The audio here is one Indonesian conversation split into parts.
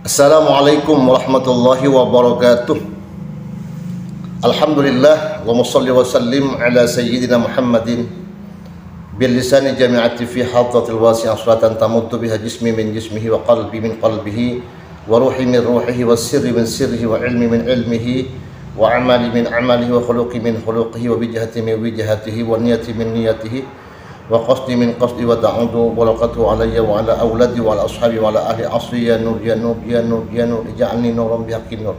Assalamualaikum warahmatullahi wabarakatuh. Alhamdulillah, Allahumma salli wa sallim ala sayyidina Muhammadin bil lisani jami'ati fi hadratil wasi'ah salatan tamuddu biha jismi min jismihi wa qalbi min qalbihi wa ruhi min ruhihi wa sirri min sirrihi wa ilmi min ilmihi wa amali min amalihi wa khuluqi min khuluqihi wa wijhati min wijhatihi wa niyati min niyatihi wa qasdi min qasdi wa ta'udu wa laqatu alayya wa ala awladi wa ala ashabi wa ala ahli asri ya nur ya nur ya nur ya nur ija'alni nuram bihaqqin nur.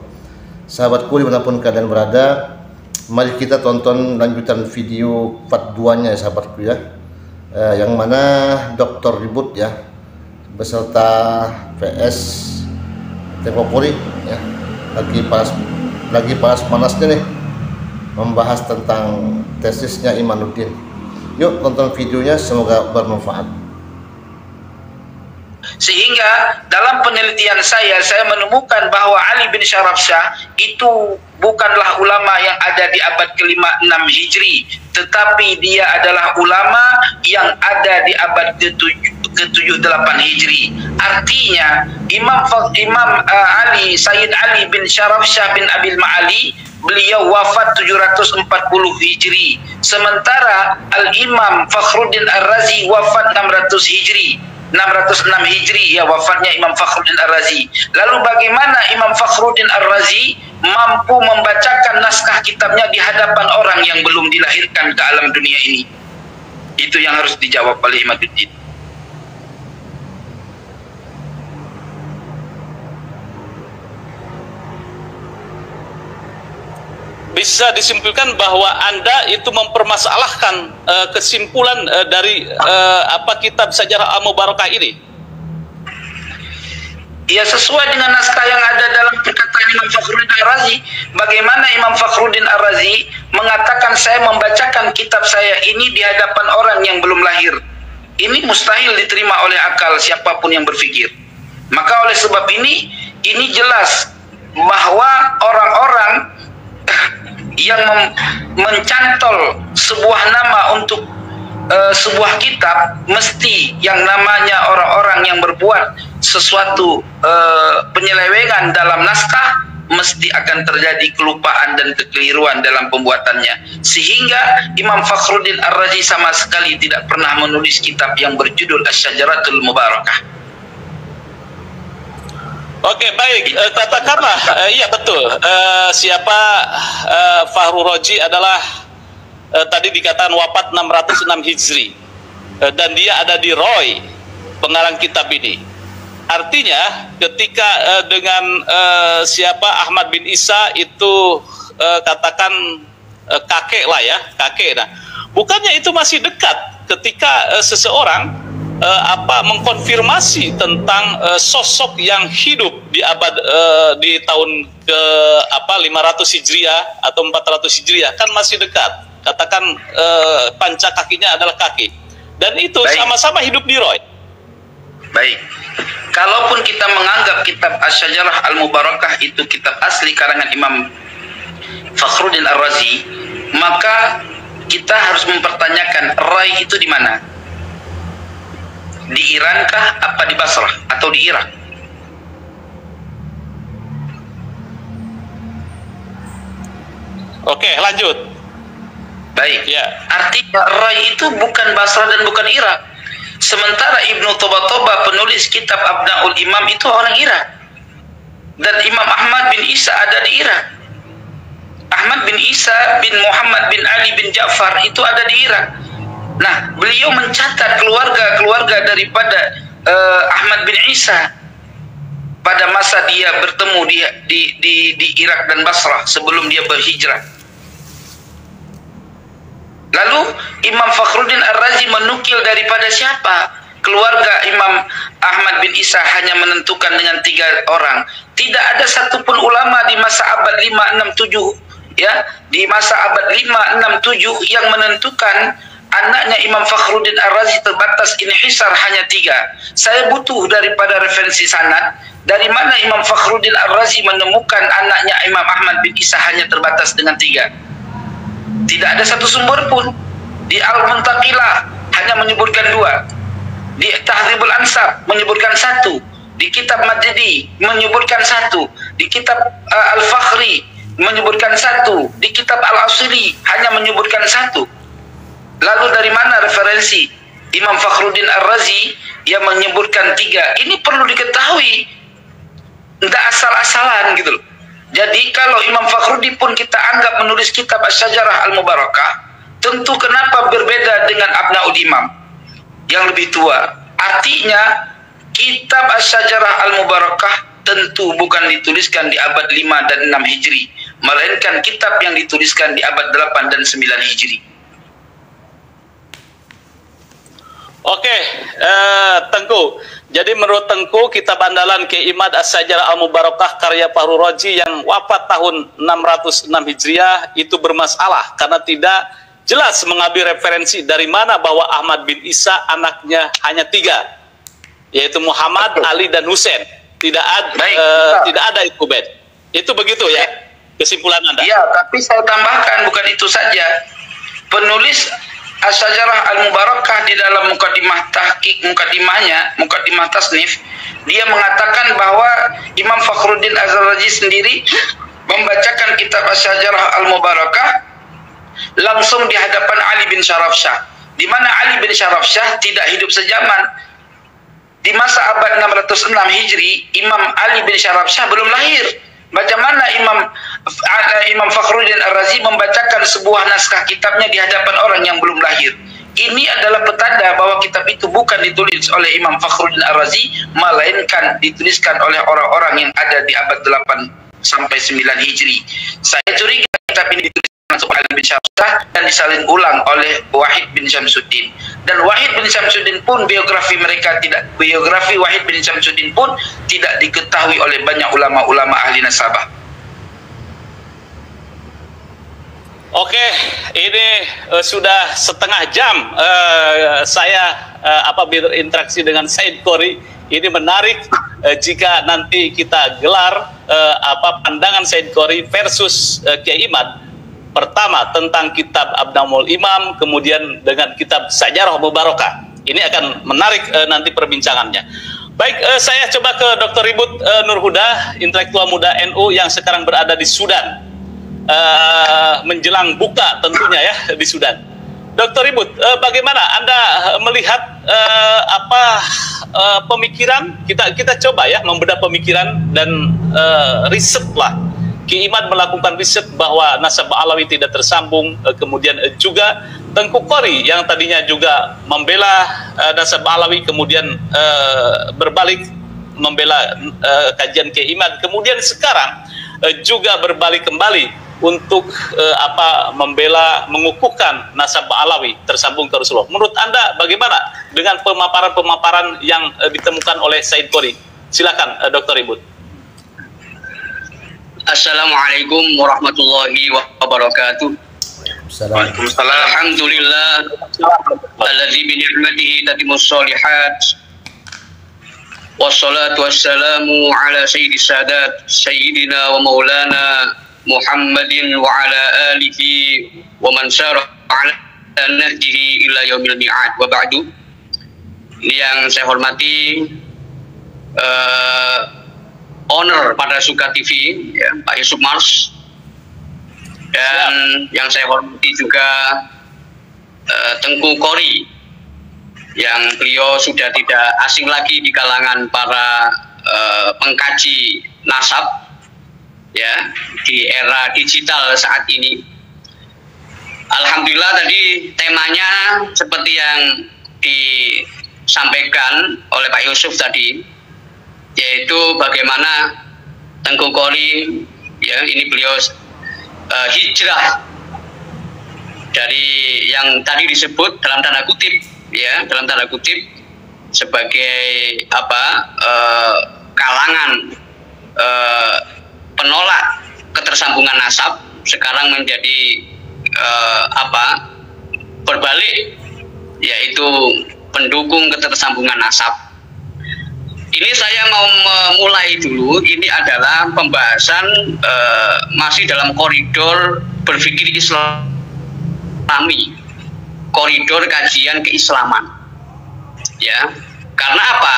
Sahabatku dimanapun kalian berada, mari kita tonton lanjutan video part 2-nya ya sahabatku ya, yang mana Dr. Ribut ya beserta VS Tempopuri ya lagi panas-panasnya nih membahas tentang tesisnya Imanuddin. Yuk tonton videonya, semoga bermanfaat. Sehingga dalam penelitian saya menemukan bahwa Ali bin Syarafsyah itu bukanlah ulama yang ada di abad ke-5-6 Hijri, tetapi dia adalah ulama yang ada di abad ke-7-8 Hijri. Artinya Imam Ali, Sayyid Ali bin Syarafsyah bin Abil Ma'ali, beliau wafat 740 Hijri. Sementara Al-Imam Fakhruddin Ar-Razi wafat 600 Hijri. 606 Hijri ya wafatnya Imam Fakhruddin Ar-Razi. Lalu bagaimana Imam Fakhruddin Ar-Razi mampu membacakan naskah kitabnya di hadapan orang yang belum dilahirkan ke alam dunia ini? Itu yang harus dijawab oleh Imanuddin. Bisa disimpulkan bahwa Anda itu mempermasalahkan kesimpulan dari kitab Syajarah Al-Mubarakah ini. Ya, sesuai dengan naskah yang ada dalam perkataan Imam Fakhruddin Ar-Razi. Bagaimana Imam Fakhruddin Ar-Razi mengatakan saya membacakan kitab saya ini di hadapan orang yang belum lahir. Ini mustahil diterima oleh akal siapapun yang berpikir. Maka oleh sebab ini jelas bahwa orang-orang yang mencantol sebuah nama untuk sebuah kitab, mesti yang namanya orang-orang yang berbuat sesuatu penyelewengan dalam naskah, mesti akan terjadi kelupaan dan kekeliruan dalam pembuatannya. Sehingga Imam Fakhruddin Ar-Razi sama sekali tidak pernah menulis kitab yang berjudul Asy-Syajaratul Mubarakah. Oke, baik. Katakanlah, iya betul. Fahru Roji adalah tadi dikatakan wafat 606 Hijri, dan dia ada di Roy, pengarang kitab ini. Artinya, ketika dengan Ahmad bin Isa itu katakan kakek lah ya, kakek. Nah, bukannya itu masih dekat ketika seseorang mengkonfirmasi tentang sosok yang hidup di abad di tahun ke 500 Hijriah atau 400 Hijriah, kan masih dekat. Katakan panca kakinya adalah kaki, dan itu sama-sama hidup di Roy. Baik, kalaupun kita menganggap kitab Asy-Syajarah Al-Mubarakah itu kitab asli karangan Imam Fakhruddin Ar-Razi, maka kita harus mempertanyakan Rai itu di mana? Di Iran kah, apa di Basrah atau di Irak? Oke, lanjut. Baik ya. Artinya Rai itu bukan Basrah dan bukan Irak. Sementara Ibnu Toba penulis kitab Abnaul Imam itu orang Irak, dan Imam Ahmad bin Isa ada di Irak. Ahmad bin Isa bin Muhammad bin Ali bin Ja'far itu ada di Irak. Nah, beliau mencatat keluarga daripada Ahmad bin Isa pada masa dia bertemu di Irak dan Basrah sebelum dia berhijrah. Lalu Imam Fakhruddin Ar-Razi menukil daripada siapa? Keluarga Imam Ahmad bin Isa hanya menentukan dengan 3 orang. Tidak ada satupun ulama di masa abad 567 ya, di masa abad 567 yang menentukan anaknya Imam Fakhruddin Ar-Razi terbatas inhisar hanya 3. Saya butuh daripada referensi sanad, dari mana Imam Fakhruddin Ar-Razi menemukan anaknya Imam Ahmad bin Isa hanya terbatas dengan 3. Tidak ada satu sumber pun. Di Al-Muntaqilah hanya menyebutkan 2. Di Tahdzibul Ansab menyebutkan 1. Di di kitab Majdi menyebutkan satu, di kitab Al-Fakhri menyebutkan satu, di kitab Al-Asili hanya menyebutkan satu. Lalu dari mana referensi Imam Fakhruddin Ar-Razi yang menyebutkan 3? Ini perlu diketahui, tidak asal-asalan gitu loh. Jadi kalau Imam Fakhruddin pun kita anggap menulis kitab Asy-Syajarah Al-Mubarakah, tentu kenapa berbeda dengan Abnaul Imam yang lebih tua? Artinya kitab Asy-Syajarah Al-Mubarakah tentu bukan dituliskan di abad 5 dan 6 Hijri, melainkan kitab yang dituliskan di abad 8 dan 9 Hijri. Oke, Tengku. Jadi menurut Tengku, kitab andalan Kiai Imad Asy-Syajarah Al-Mubarakah karya Fahru Razi yang wafat tahun 606 Hijriah itu bermasalah karena tidak jelas mengambil referensi dari mana bahwa Ahmad bin Isa anaknya hanya 3, yaitu Muhammad, Ali, dan Husain. Tidak ada itu, Ben. Itu begitu ya, kesimpulan Anda? Iya, tapi saya tambahkan bukan itu saja. Penulis Asy-Syajarah Al-Mubarakah di dalam mukadimah tahqiq, mukadimah tasnif, dia mengatakan bahwa Imam Fakhruddin Az-Razi sendiri membacakan kitab Asy-Syajarah Al-Mubarakah langsung di hadapan Ali bin Syarafsyah, di mana Ali bin Syarafsyah tidak hidup sejaman. Di masa abad 606 Hijri, Imam Ali bin Syarafsyah belum lahir. Bagaimana Imam Fakhruddin Ar-Razi membacakan sebuah naskah kitabnya di hadapan orang yang belum lahir? Ini adalah petanda bahwa kitab itu bukan ditulis oleh Imam Fakhruddin Ar-Razi, melainkan dituliskan oleh orang-orang yang ada di abad 8 sampai 9 Hijri. Saya curiga kitab ini ditulis oleh Ali bin Syarafsyah dan disalin ulang oleh Wahid bin Syamsuddin. Dan Wahid bin Syamsuddin pun biografi Wahid bin Syamsuddin pun tidak diketahui oleh banyak ulama-ulama ahli nasabah. Oke, ini sudah setengah jam saya berinteraksi dengan Said Qori. Ini menarik jika nanti kita gelar pandangan Said Qori versus Kiai Imad. Pertama tentang kitab Abnaul Imam, kemudian dengan kitab Asy-Syajarah Mubarakah. Ini akan menarik nanti perbincangannya. Baik, saya coba ke Dr. Ribut Nurhuda, intelektual muda NU yang sekarang berada di Sudan. Menjelang buka tentunya ya di Sudan. Dr. Ribut, bagaimana Anda melihat pemikiran, kita coba ya membedah pemikiran dan riset lah. Kiai Imad melakukan riset bahwa nasab Alawi tidak tersambung, kemudian juga Tengku Qori yang tadinya juga membela nasab Alawi, kemudian berbalik membela kajian Kiai Imad, kemudian sekarang juga berbalik kembali untuk membela, mengukuhkan nasab Alawi tersambung ke Rasulullah. Menurut Anda bagaimana dengan pemaparan-pemaparan yang ditemukan oleh Said Qori? Silakan Dr. Ribut. Assalamualaikum warahmatullahi wabarakatuh. Waalaikumsalam. Alhamdulillah alladzi bi ni'matihi tatimmus shalihat. Wassalatu wassalamu ala sayyidis sadat sayyidina wa maulana Muhammadin wa ala alihi wa man syara ala nahjihi ila yaumil mi'ad wa ba'du. Ini yang saya hormati owner pada Suka TV ya, Pak Yusuf Mars, dan yang saya hormati juga Tengku Qori yang beliau sudah tidak asing lagi di kalangan para pengkaji nasab ya di era digital saat ini. Alhamdulillah tadi temanya seperti yang disampaikan oleh Pak Yusuf tadi, yaitu bagaimana Tengku Qori ya, ini beliau hijrah dari yang tadi disebut dalam tanda kutip ya, dalam tanda kutip sebagai kalangan penolak ketersambungan nasab, sekarang menjadi berbalik, yaitu pendukung ketersambungan nasab. Ini saya mau memulai dulu, ini adalah pembahasan masih dalam koridor berpikir Islami, koridor kajian keislaman. Ya, karena apa?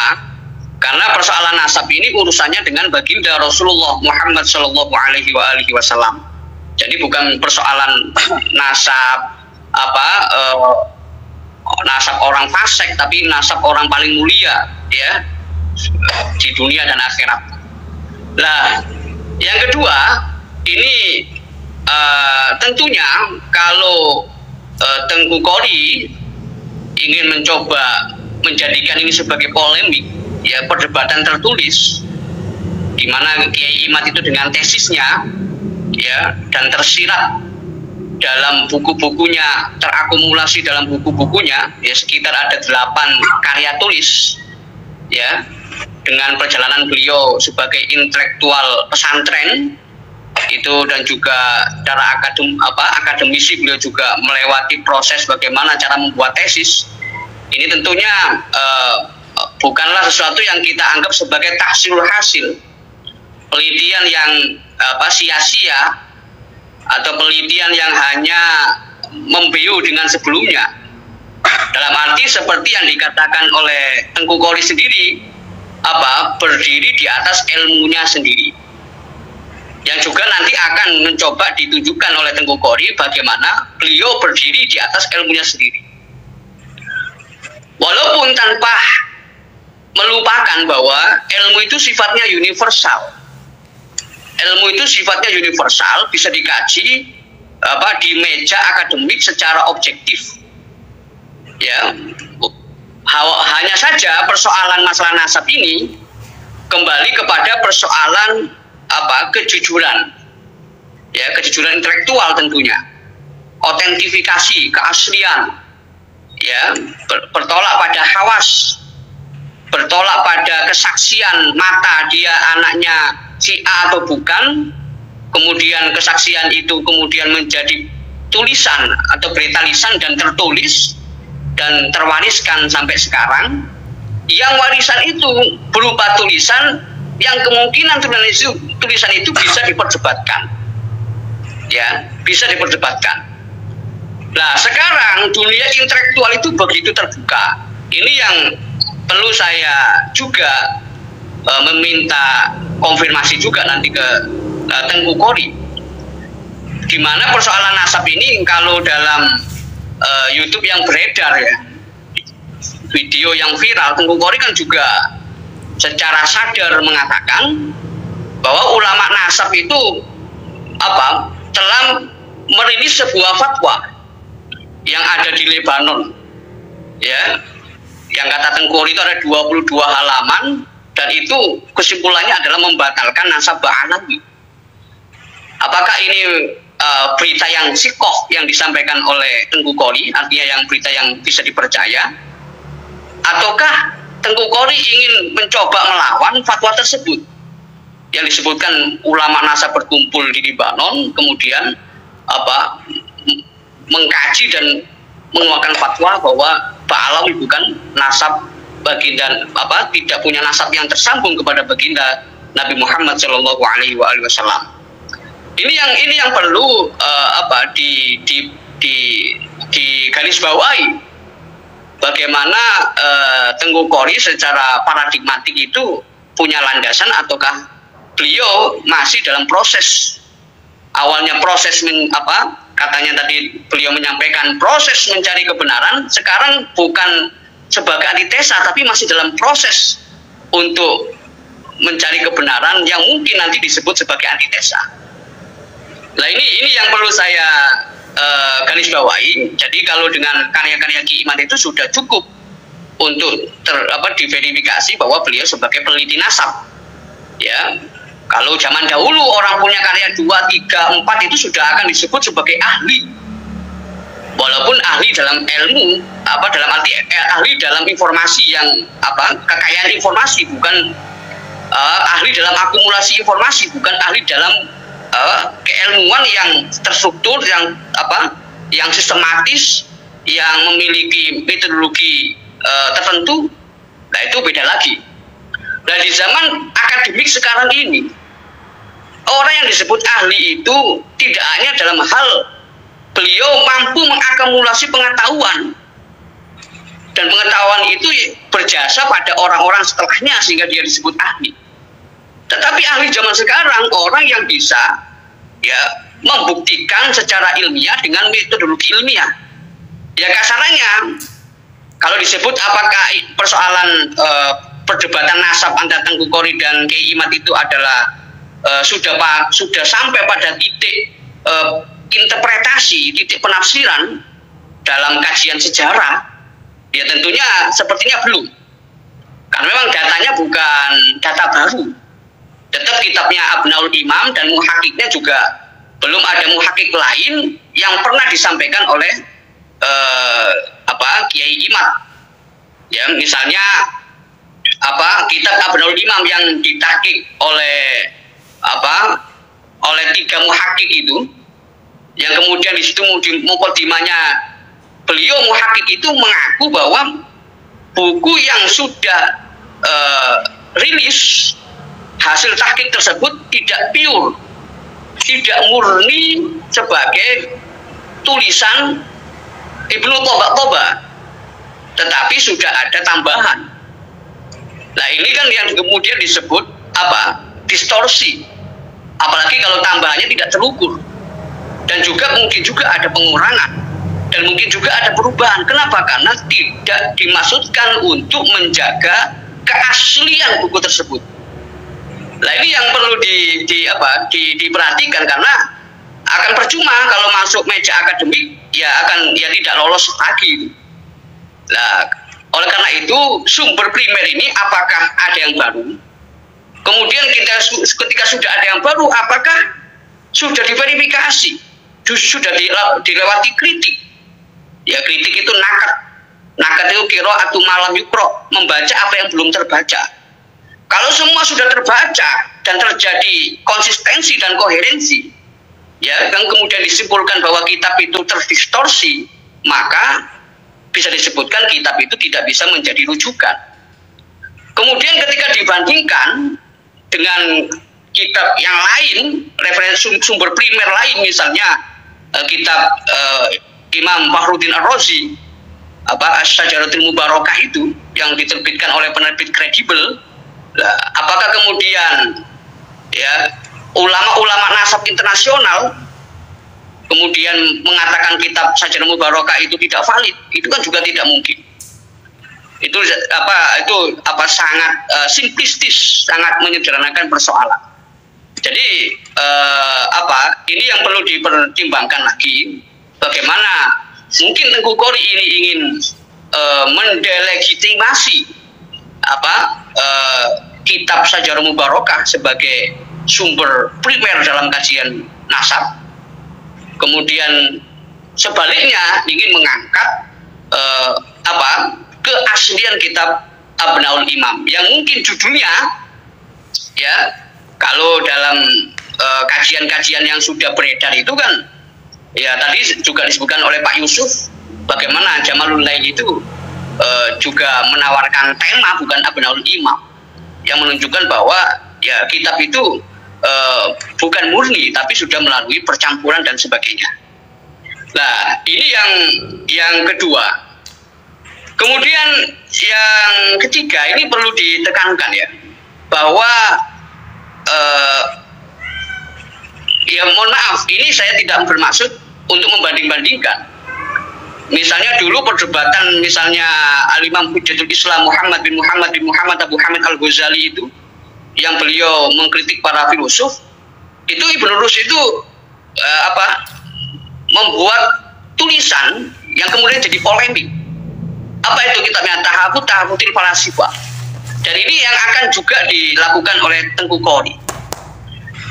Karena persoalan nasab ini urusannya dengan baginda Rasulullah Muhammad Shallallahu Alaihi Wasallam. Jadi bukan persoalan nasab nasab orang fasik, tapi nasab orang paling mulia ya di dunia dan akhirat. Nah, yang kedua ini tentunya kalau Tengku Qori ingin mencoba menjadikan ini sebagai polemik, ya perdebatan tertulis, di mana Kiai Imad itu dengan tesisnya, ya, dan tersirat dalam buku-bukunya, terakumulasi dalam buku-bukunya, ya sekitar ada 8 karya tulis, ya, dengan perjalanan beliau sebagai intelektual pesantren itu, dan juga cara akademisi beliau juga melewati proses bagaimana cara membuat tesis. Ini tentunya bukanlah sesuatu yang kita anggap sebagai tahsilul hasil, penelitian yang sia-sia atau penelitian yang hanya membeu dengan sebelumnya. Dalam arti seperti yang dikatakan oleh Tengku Qori sendiri, berdiri di atas ilmunya sendiri. Yang juga nanti akan mencoba ditunjukkan oleh Tengku Qori bagaimana beliau berdiri di atas ilmunya sendiri. Walaupun tanpa melupakan bahwa ilmu itu sifatnya universal. Ilmu itu sifatnya universal, bisa dikaji di meja akademik secara objektif. Ya, hanya saja persoalan masalah nasab ini kembali kepada persoalan kejujuran, ya, kejujuran intelektual tentunya, autentifikasi, keaslian, ya, bertolak pada hawas, bertolak pada kesaksian mata dia anaknya si A atau bukan, kemudian kesaksian itu kemudian menjadi tulisan atau berita lisan dan tertulis dan terwariskan sampai sekarang, yang warisan itu berupa tulisan yang kemungkinan tulisan itu bisa diperdebatkan, ya, bisa diperdebatkan. Nah, sekarang dunia intelektual itu begitu terbuka. Ini yang perlu saya juga meminta konfirmasi juga nanti ke Tengku Qori, di mana persoalan nasab ini kalau dalam YouTube yang beredar, ya, video yang viral, Tengku Qori kan juga secara sadar mengatakan bahwa ulama nasab itu telah merilis sebuah fatwa yang ada di Lebanon, ya, yang kata Tengku Qori itu ada 22 halaman, dan itu kesimpulannya adalah membatalkan nasab Ba'alawi. Apakah ini berita yang sikoh yang disampaikan oleh Tengku Qori, artinya yang berita yang bisa dipercaya, ataukah Tengku Qori ingin mencoba melawan fatwa tersebut yang disebutkan ulama nasab berkumpul di Lebanon, kemudian mengkaji dan mengeluarkan fatwa bahwa Ba'alawi bukan nasab baginda, tidak punya nasab yang tersambung kepada baginda Nabi Muhammad Shallallahu Alaihi Wasallam. Ini yang perlu di garis bawahi, bagaimana Tengku Qori secara paradigmatik itu punya landasan ataukah beliau masih dalam proses. Awalnya proses katanya tadi beliau menyampaikan proses mencari kebenaran, sekarang bukan sebagai antitesa tapi masih dalam proses untuk mencari kebenaran yang mungkin nanti disebut sebagai antitesa. Nah, ini yang perlu saya garis bawahi. Jadi kalau dengan karya-karya Ki Imad itu sudah cukup untuk diverifikasi bahwa beliau sebagai peneliti nasab. Ya, kalau zaman dahulu orang punya karya 2, 3, 4 itu sudah akan disebut sebagai ahli. Walaupun ahli dalam ilmu, dalam arti ahli dalam informasi yang kekayaan informasi, bukan ahli dalam akumulasi informasi, bukan ahli dalam keilmuan yang terstruktur, yang sistematis, yang memiliki metodologi tertentu. Nah, itu beda lagi. Nah, di zaman akademik sekarang ini, orang yang disebut ahli itu tidak hanya dalam hal beliau mampu mengakumulasi pengetahuan, Dan pengetahuan itu berjasa pada orang-orang setelahnya sehingga dia disebut ahli. Tetapi ahli zaman sekarang orang yang bisa ya membuktikan secara ilmiah dengan metodologi ilmiah. Ya kasarannya kalau disebut apakah persoalan perdebatan nasab antara Tengku Qori dan Kiai Imad itu adalah sudah sampai pada titik interpretasi, titik penafsiran dalam kajian sejarah, ya tentunya sepertinya belum. Karena memang datanya bukan data baru. Tetap kitabnya Abnaul Imam dan muhakiknya juga belum ada muhakik lain yang pernah disampaikan oleh Kiai Imad. Ya, misalnya kitab Abnaul Imam yang ditahqiq oleh oleh 3 muhakik itu, yang kemudian di situ mukadimahnya beliau muhakik itu mengaku bahwa buku yang sudah rilis hasil tahqiq tersebut tidak pure, tidak murni sebagai tulisan Ibnu Toba, tetapi sudah ada tambahan. Nah ini kan yang kemudian disebut distorsi, apalagi kalau tambahannya tidak terukur, dan juga mungkin juga ada pengurangan. Dan mungkin juga ada perubahan. Kenapa? Karena tidak dimaksudkan untuk menjaga keaslian buku tersebut. Nah ini yang perlu diperhatikan, karena akan percuma kalau masuk meja akademik ya tidak lolos lagi. Nah oleh karena itu sumber primer ini apakah ada yang baru? Kemudian ketika sudah ada yang baru, apakah sudah diverifikasi, sudah dilewati kritik? Ya kritik itu nakat itu qiraatu malam yukro, membaca apa yang belum terbaca. Kalau semua sudah terbaca dan terjadi konsistensi dan koherensi, ya yang kemudian disimpulkan bahwa kitab itu terdistorsi, maka bisa disebutkan kitab itu tidak bisa menjadi rujukan. Kemudian ketika dibandingkan dengan kitab yang lain, referensi sumber primer lain, misalnya kitab Imam Fakhruddin Ar-Razi, Asy-Syajaratul Mubarakah itu yang diterbitkan oleh penerbit kredibel. Apakah kemudian ya ulama-ulama nasab internasional kemudian mengatakan kitab Syajaratul Mubarakah itu tidak valid? Itu kan juga tidak mungkin. Itu sangat simplistis, sangat menyederhanakan persoalan. Jadi ini yang perlu dipertimbangkan lagi. Bagaimana mungkin Tengku Qori ini ingin mendelegitimasi kitab Syajaratul Mubarakah sebagai sumber primer dalam kajian nasab, kemudian sebaliknya ingin mengangkat keaslian kitab Abnaul Imam yang mungkin judulnya ya kalau dalam kajian-kajian yang sudah beredar itu kan ya tadi juga disebutkan oleh Pak Yusuf bagaimana Jamalul Lail itu juga menawarkan tema bukan Abnaul Imam, yang menunjukkan bahwa ya kitab itu bukan murni tapi sudah melalui percampuran dan sebagainya. Nah ini yang kedua. Kemudian yang ketiga ini perlu ditekankan ya bahwa ya mohon maaf, ini saya tidak bermaksud untuk membanding-bandingkan. Misalnya dulu perdebatan misalnya Al-Imam Hujjatul Islam Muhammad bin Muhammad Abu Hamid Al-Ghazali itu, yang beliau mengkritik para filosof, itu Ibnu Rushd itu membuat tulisan yang kemudian jadi polemik. Apa itu kitabnya? Tahafutil Falasifah. Dan ini yang akan juga dilakukan oleh Tengku Qori.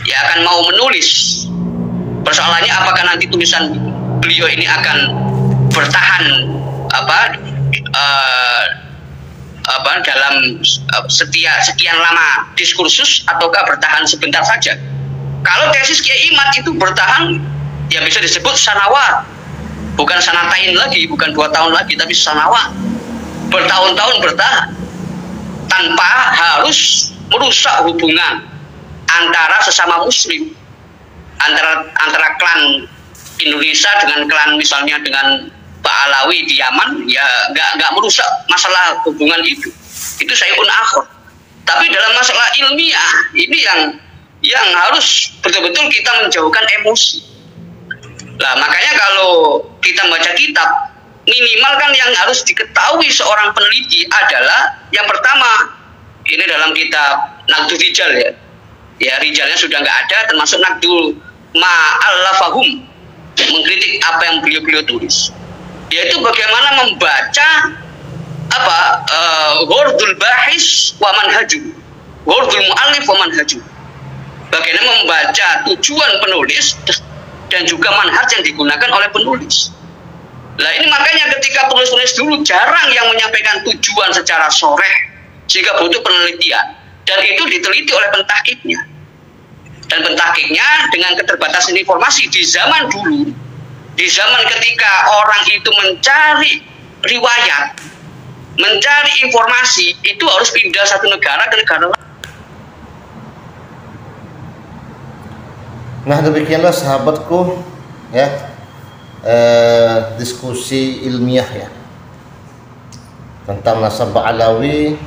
Ya akan mau menulis. Persoalannya apakah nanti tulisan beliau ini akan bertahan dalam sekian lama diskursus ataukah bertahan sebentar saja. Kalau tesis Kiai Imad itu bertahan ya bisa disebut sanawat, bukan sanatain lagi, bukan 2 tahun lagi, tapi sanawat, bertahun-tahun bertahan tanpa harus merusak hubungan antara sesama muslim, antara klan Indonesia dengan klan misalnya dengan Pak Alawi di Yaman, ya nggak merusak masalah hubungan itu syai'un akhir. Tapi dalam masalah ilmiah ini yang harus betul-betul kita menjauhkan emosi. Nah, makanya kalau kita membaca kitab, minimal kan yang harus diketahui seorang peneliti adalah yang pertama, ini dalam kitab Naqdul Rijal ya. Ya, rijalnya sudah nggak ada, termasuk Naqdul Ma'allafahum, mengkritik apa yang beliau tulis. Yaitu bagaimana membaca ghordul bahis wa manhaju, ghordul mu'allif wa manhaju. Bagaimana membaca tujuan penulis dan juga manhaj yang digunakan oleh penulis. Nah, ini makanya ketika penulis-penulis dulu jarang yang menyampaikan tujuan secara soreh, sehingga butuh penelitian, dan itu diteliti oleh pentahkiknya. Dan pentahkiknya dengan keterbatasan informasi di zaman dulu, di zaman ketika orang itu mencari riwayat, mencari informasi, itu harus pindah satu negara ke negara lain. Nah, demikianlah sahabatku ya, diskusi ilmiah ya tentang nasab Alawi,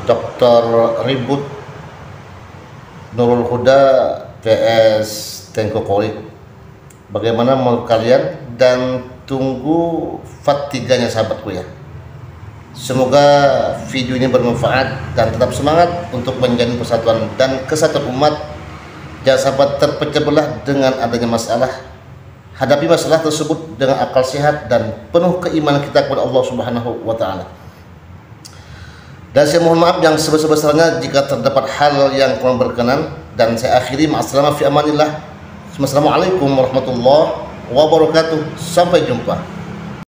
Dr. Ribut Nurul Huda PS Tengku Qori. Bagaimana menurut kalian? Dan tunggu part 3-nya sahabatku ya. Semoga video ini bermanfaat dan tetap semangat untuk menjalin persatuan dan kesatuan umat. Jangan sampai terpecah belah dengan adanya masalah. Hadapi masalah tersebut dengan akal sehat dan penuh keimanan kita kepada Allah Subhanahu wa taala. Dan saya mohon maaf yang sebesar-besarnya jika terdapat hal yang kurang berkenan, dan saya akhiri ma'assalamah fi amanillah. Wassalamualaikum warahmatullahi wabarakatuh. Sampai jumpa.